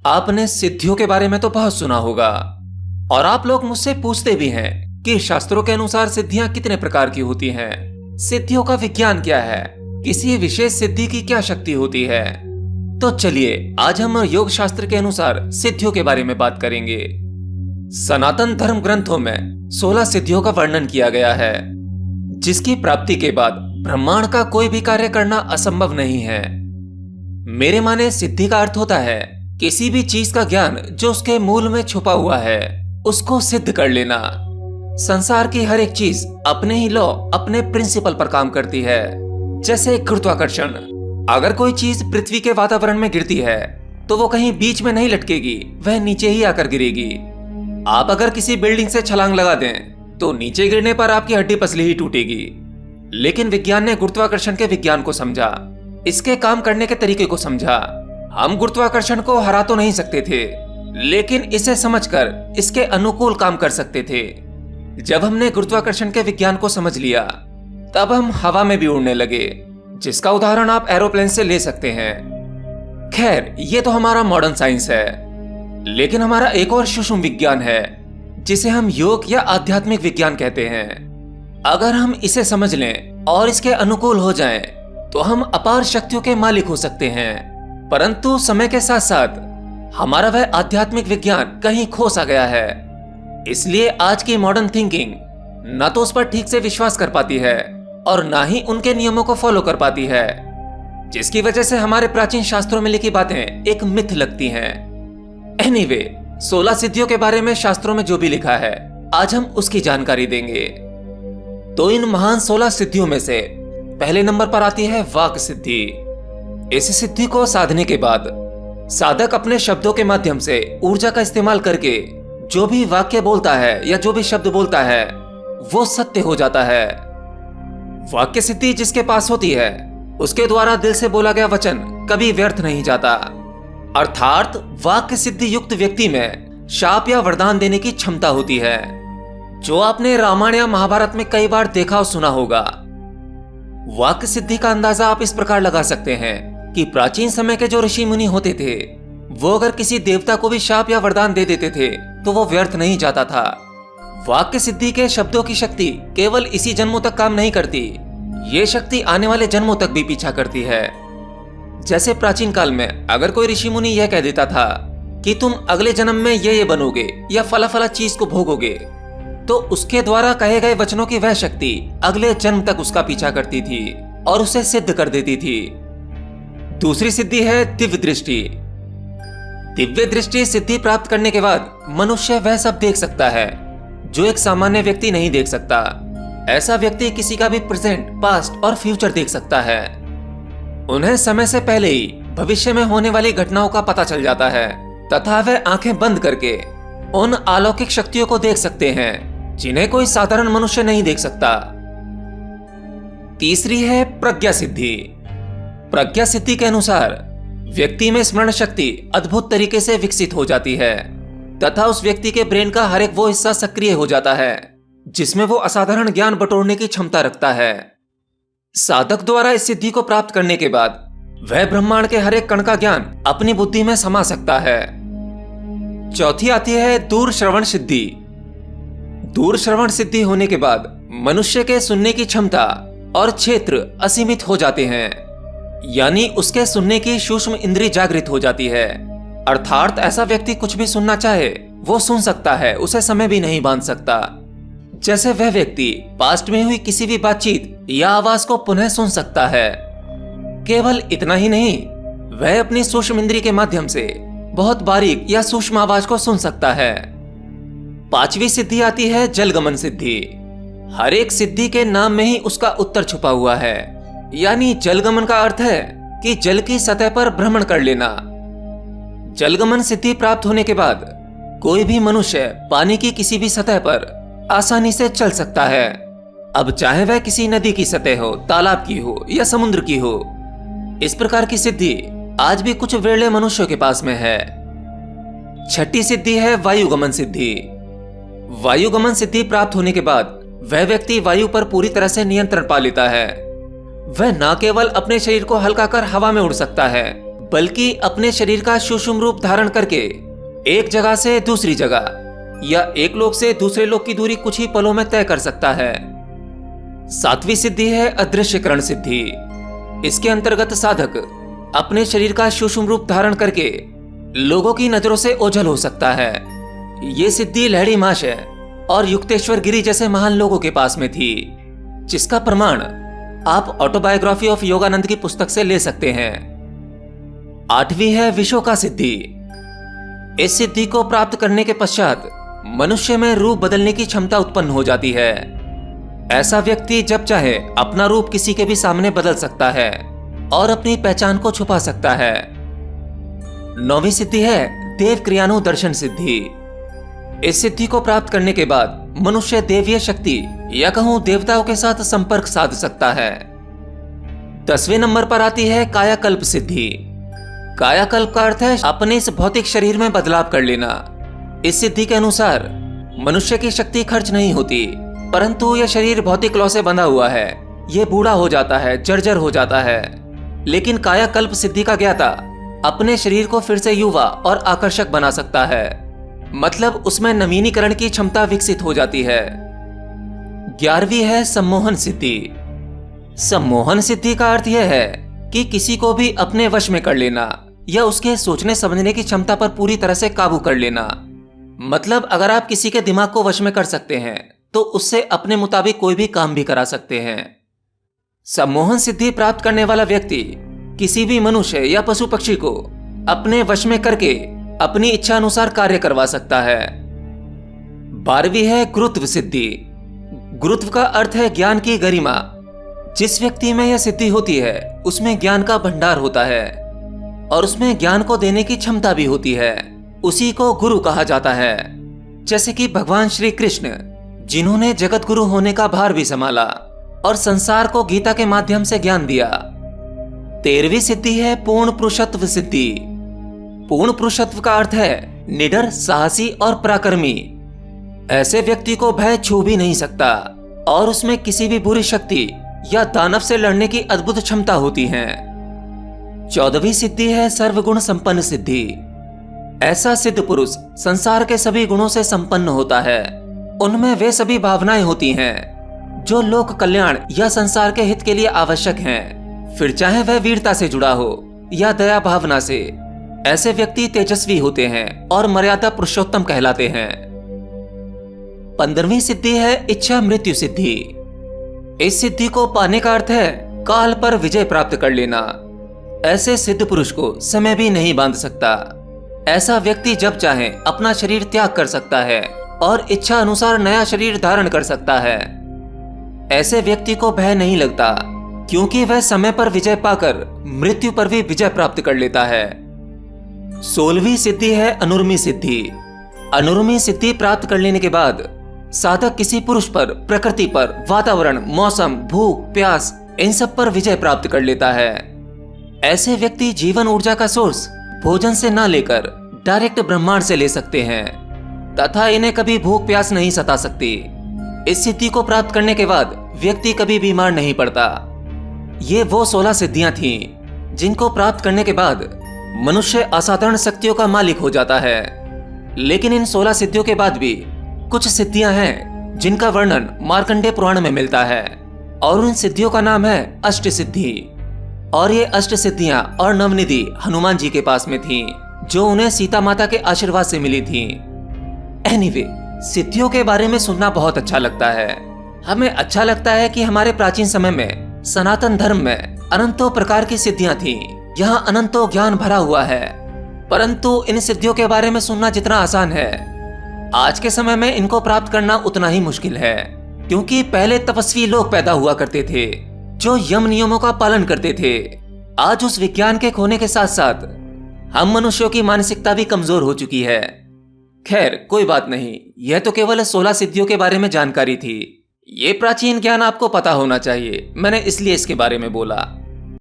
आपने सिद्धियों के बारे में तो बहुत सुना होगा और आप लोग मुझसे पूछते भी हैं कि शास्त्रों के अनुसार सिद्धियां कितने प्रकार की होती हैं, सिद्धियों का विज्ञान क्या है, किसी विशेष सिद्धि की क्या शक्ति होती है। तो चलिए आज हम योग शास्त्र के अनुसार सिद्धियों के बारे में बात करेंगे। सनातन धर्म ग्रंथों में 16 सिद्धियों का वर्णन किया गया है, जिसकी प्राप्ति के बाद ब्रह्मांड का कोई भी कार्य करना असंभव नहीं है। मेरे माने सिद्धि का अर्थ होता है किसी भी चीज का ज्ञान जो उसके मूल में छुपा हुआ है उसको सिद्ध कर लेना। संसार की हर एक चीज अपने ही लॉ, अपने प्रिंसिपल पर काम करती है। जैसे गुरुत्वाकर्षण, अगर कोई चीज पृथ्वी के वातावरण में गिरती है तो वो कहीं बीच में नहीं लटकेगी, वह नीचे ही आकर गिरेगी। आप अगर किसी बिल्डिंग से छलांग लगा दें तो नीचे गिरने पर आपकी हड्डी पसली ही टूटेगी। लेकिन विज्ञान ने गुरुत्वाकर्षण के विज्ञान को समझा, इसके काम करने के तरीके को समझा। हम गुरुत्वाकर्षण को हरा तो नहीं सकते थे, लेकिन इसे समझकर इसके अनुकूल काम कर सकते थे। जब हमने गुरुत्वाकर्षण के विज्ञान को समझ लिया तब हम हवा में भी उड़ने लगे, जिसका उदाहरण आप एरोप्लेन से ले सकते हैं। खैर, ये तो हमारा मॉडर्न साइंस है, लेकिन हमारा एक और सूक्ष्म विज्ञान है जिसे हम योग या आध्यात्मिक विज्ञान कहते हैं। अगर हम इसे समझ लें और इसके अनुकूल हो जाएं, तो हम अपार शक्तियों के मालिक हो सकते हैं। परंतु समय के साथ साथ हमारा वह आध्यात्मिक विज्ञान कहीं खो सा गया है। इसलिए आज की मॉडर्न थिंकिंग न तो उस पर ठीक से विश्वास कर पाती है और ना ही उनके नियमों को फॉलो कर पाती है, जिसकी वजह से हमारे प्राचीन शास्त्रों में लिखी बातें एक मिथ लगती हैं। एनीवे, 16 सिद्धियों के बारे में शास्त्रों में जो भी लिखा है आज हम उसकी जानकारी देंगे। तो इन महान 16 सिद्धियों में से पहले नंबर पर आती है वाक सिद्धि। इस सिद्धि को साधने के बाद साधक अपने शब्दों के माध्यम से ऊर्जा का इस्तेमाल करके जो भी वाक्य बोलता है या जो भी शब्द बोलता है वो सत्य हो जाता है। वाक्य सिद्धि जिसके पास होती है उसके द्वारा दिल से बोला गया वचन कभी व्यर्थ नहीं जाता। अर्थात वाक्य सिद्धि युक्त व्यक्ति में शाप या वरदान देने की क्षमता होती है, जो आपने रामायण या महाभारत में कई बार देखा और सुना होगा। वाक्य सिद्धि का अंदाजा आप इस प्रकार लगा सकते हैं कि प्राचीन समय के जो ऋषि मुनि होते थे वो अगर किसी देवता को भी शाप या वरदान दे देते थे तो वो व्यर्थ नहीं जाता था। वाक्य सिद्धि के शब्दों की शक्ति केवल इसी जन्मों तक काम नहीं करती, ये शक्ति आने वाले जन्मों तक भी पीछा करती है। जैसे प्राचीन काल में अगर कोई ऋषि मुनि यह कह देता था कि तुम अगले जन्म में ये बनोगे या फला फला चीज को भोगोगे, तो उसके द्वारा कहे गए वचनों की वह शक्ति अगले जन्म तक उसका पीछा करती थी और उसे सिद्ध कर देती थी। दूसरी सिद्धि है दिव्य दृष्टि। दिव्य दृष्टि सिद्धि प्राप्त करने के बाद मनुष्य वह सब देख सकता है जो एक सामान्य व्यक्ति नहीं देख सकता। ऐसा व्यक्ति किसी का भी प्रेजेंट, पास्ट और फ्यूचर देख सकता है। उन्हें समय से पहले ही भविष्य में होने वाली घटनाओं का पता चल जाता है तथा वे आंखें बंद करके उन अलौकिक शक्तियों को देख सकते हैं जिन्हें कोई साधारण मनुष्य नहीं देख सकता। तीसरी है प्रज्ञा सिद्धि। प्रज्ञा सिद्धि के अनुसार व्यक्ति में स्मरण शक्ति अद्भुत तरीके से विकसित हो जाती है तथा उस व्यक्ति के ब्रेन का हर एक वो हिस्सा सक्रिय हो जाता है जिसमें वो असाधारण ज्ञान बटोरने की क्षमता रखता है। साधक द्वारा इस सिद्धि को प्राप्त करने के बाद वह ब्रह्मांड के हर एक कण का ज्ञान अपनी बुद्धि में समा सकता है। चौथी आती है दूर श्रवण सिद्धि। दूर श्रवण सिद्धि होने के बाद मनुष्य के सुनने की क्षमता और क्षेत्र असीमित हो जाते हैं, यानी उसके सुनने की सूक्ष्म इंद्रिय जागृत हो जाती है। अर्थात ऐसा व्यक्ति कुछ भी सुनना चाहे वो सुन सकता है, उसे समय भी नहीं बांध सकता। जैसे वह व्यक्ति पास्ट में हुई किसी भी बातचीत या आवाज को पुनः सुन सकता है। केवल इतना ही नहीं, वह अपनी सूक्ष्म इंद्रिय के माध्यम से बहुत बारीक या सूक्ष्म आवाज को सुन सकता है। पांचवी सिद्धि आती है जलगमन सिद्धि। हर एक सिद्धि के नाम में ही उसका उत्तर छुपा हुआ है, यानी जलगमन का अर्थ है कि जल की सतह पर भ्रमण कर लेना। जलगमन सिद्धि प्राप्त होने के बाद कोई भी मनुष्य पानी की किसी भी सतह पर आसानी से चल सकता है। अब चाहे वह किसी नदी की सतह हो, तालाब की हो या समुद्र की हो। इस प्रकार की सिद्धि आज भी कुछ विरले मनुष्यों के पास में है। छठी सिद्धि है वायुगमन सिद्धि। वायुगमन सिद्धि प्राप्त होने के बाद वह व्यक्ति वायु पर पूरी तरह से नियंत्रण पा लेता है। वह न केवल अपने शरीर को हल्का कर हवा में उड़ सकता है, बल्कि अपने शरीर का सूक्ष्म रूप धारण करके एक जगह से दूसरी जगह या एक लोक से दूसरे लोक की दूरी कुछ ही पलों में तय कर सकता है। 7वीं सिद्धि है अदृश्यकरण सिद्धि। इसके अंतर्गत साधक अपने शरीर का सूक्ष्म रूप धारण करके लोगों की नजरों से ओझल हो सकता है। ये सिद्धि लहड़ी महाशय और युक्तेश्वर गिरी जैसे महान लोगों के पास में थी, जिसका प्रमाण आप ऑटोबायोग्राफी ऑफ योगानंद की पुस्तक से ले सकते हैं। 8वीं है विशोका सिद्धि। इस सिद्धि को प्राप्त करने के पश्चात मनुष्य में रूप बदलने की क्षमता उत्पन्न हो जाती है। ऐसा व्यक्ति जब चाहे अपना रूप किसी के भी सामने बदल सकता है और अपनी पहचान को छुपा सकता है। 9वीं सिद्धि है देव क्रियानु दर्शन सिद्धि। इस सिद्धि को प्राप्त करने के बाद मनुष्य देवीय शक्ति या कहूं देवताओं के साथ संपर्क साध सकता है। 10वें नंबर पर आती है कायाकल्प सिद्धि। कायाकल्प का अर्थ है अपने इस भौतिक शरीर में बदलाव कर लेना। इस सिद्धि के अनुसार मनुष्य की शक्ति खर्च नहीं होती, परंतु यह शरीर भौतिक लौ से बंधा हुआ है, यह बूढ़ा हो जाता है, जर्जर हो जाता है। लेकिन कायाकल्प सिद्धि का ज्ञाता अपने शरीर को फिर से युवा और आकर्षक बना सकता है, मतलब उसमें नवीनीकरण की क्षमता विकसित हो जाती है। 11वीं है सम्मोहन सिद्धि। सम्मोहन सिद्धि का अर्थ यह है कि किसी को भी अपने वश में कर लेना या उसके सोचने समझने की क्षमता पर पूरी तरह से काबू कर लेना। मतलब अगर आप किसी के दिमाग को वश में कर सकते हैं तो उससे अपने मुताबिक कोई भी काम भी करा सकते हैं। सम्मोहन सिद्धि प्राप्त करने वाला व्यक्ति किसी भी मनुष्य या पशु पक्षी को अपने वश में करके अपनी इच्छा अनुसार कार्य करवा सकता है। 12वीं है गुरुत्व सिद्धि। गुरुत्व का अर्थ है ज्ञान की गरिमा। जिस व्यक्ति में यह सिद्धि होती है उसमें ज्ञान का भंडार होता है और उसमें ज्ञान को देने की क्षमता भी होती है। उसी को गुरु कहा जाता है। जैसे कि भगवान श्री कृष्ण, जिन्होंने जगत गुरु होने का भार भी संभाला और संसार को गीता के माध्यम से ज्ञान दिया। 13वीं सिद्धि है पूर्ण पुरुषत्व सिद्धि। पूर्ण पुरुषत्व का अर्थ है निडर, साहसी और पराक्रमी। ऐसे व्यक्ति को भय छू भी नहीं सकता और उसमें किसी भी बुरी शक्ति या दानव से लड़ने की अद्भुत क्षमता होती है। 14वीं सिद्धि है सर्वगुण संपन्न सिद्धि। ऐसा सिद्ध पुरुष संसार के सभी गुणों से संपन्न होता है। उनमें वे सभी भावनाएं होती हैं जो लोक कल्याण या संसार के हित के लिए आवश्यक हैं, फिर चाहे वह वीरता से जुड़ा हो या दया भावना से। ऐसे व्यक्ति तेजस्वी होते हैं और मर्यादा पुरुषोत्तम कहलाते हैं। 15वीं सिद्धि है इच्छा मृत्यु सिद्धि। इस सिद्धि को पाने का अर्थ है काल पर विजय प्राप्त कर लेना। ऐसे सिद्ध पुरुष को समय भी नहीं बांध सकता। ऐसा व्यक्ति जब चाहे अपना शरीर त्याग कर सकता है और इच्छा अनुसार नया शरीर धारण कर सकता है। ऐसे व्यक्ति को भय नहीं लगता क्योंकि वह समय पर विजय पाकर मृत्यु पर भी विजय प्राप्त कर लेता है। 16वीं सिद्धि है अनुर्मी सिद्धि। अनुर्मी सिद्धि प्राप्त कर लेने के बाद साधक किसी पुरुष पर, प्रकृति पर, वातावरण, मौसम, भूख, प्यास इन सब पर विजय प्राप्त कर लेता है। ऐसे व्यक्ति जीवन ऊर्जा का सोर्स भोजन से ना लेकर डायरेक्ट ब्रह्मांड से ले सकते हैं तथा इन्हें कभी भूख प्यास नहीं सता सकती। इस सिद्धि को प्राप्त करने के बाद व्यक्ति कभी बीमार नहीं पड़ता। ये वो 16 सिद्धियां थीं जिनको प्राप्त करने के बाद मनुष्य असाधारण शक्तियों का मालिक हो जाता है। लेकिन इन 16 सिद्धियों के बाद भी कुछ सिद्धियां हैं जिनका वर्णन मार्कंडेय पुराण में मिलता है और उन सिद्धियों का नाम है अष्ट सिद्धि। और ये अष्ट सिद्धियां और नवनिधि हनुमान जी के पास में थीं, जो उन्हें सीता माता के आशीर्वाद से मिली थीं। एनीवे, सिद्धियों के बारे में सुनना बहुत अच्छा लगता है। हमें अच्छा लगता है कि हमारे प्राचीन समय में सनातन धर्म में अनंतों प्रकार की सिद्धियां थीं। यहाँ अनंतों ज्ञान भरा हुआ है, परंतु इन सिद्धियों के बारे में सुनना जितना आसान है, आज के समय में इनको प्राप्त करना उतना ही मुश्किल है। क्योंकि पहले तपस्वी लोग पैदा हुआ करते थे जो यम नियमों का पालन करते थे। आज उस विज्ञान के खोने के साथ साथ हम मनुष्यों की मानसिकता भी कमजोर हो चुकी है। खैर कोई बात नहीं, यह तो केवल 16 सिद्धियों के बारे में जानकारी थी। ये प्राचीन ज्ञान आपको पता होना चाहिए, मैंने इसलिए इसके बारे में बोला।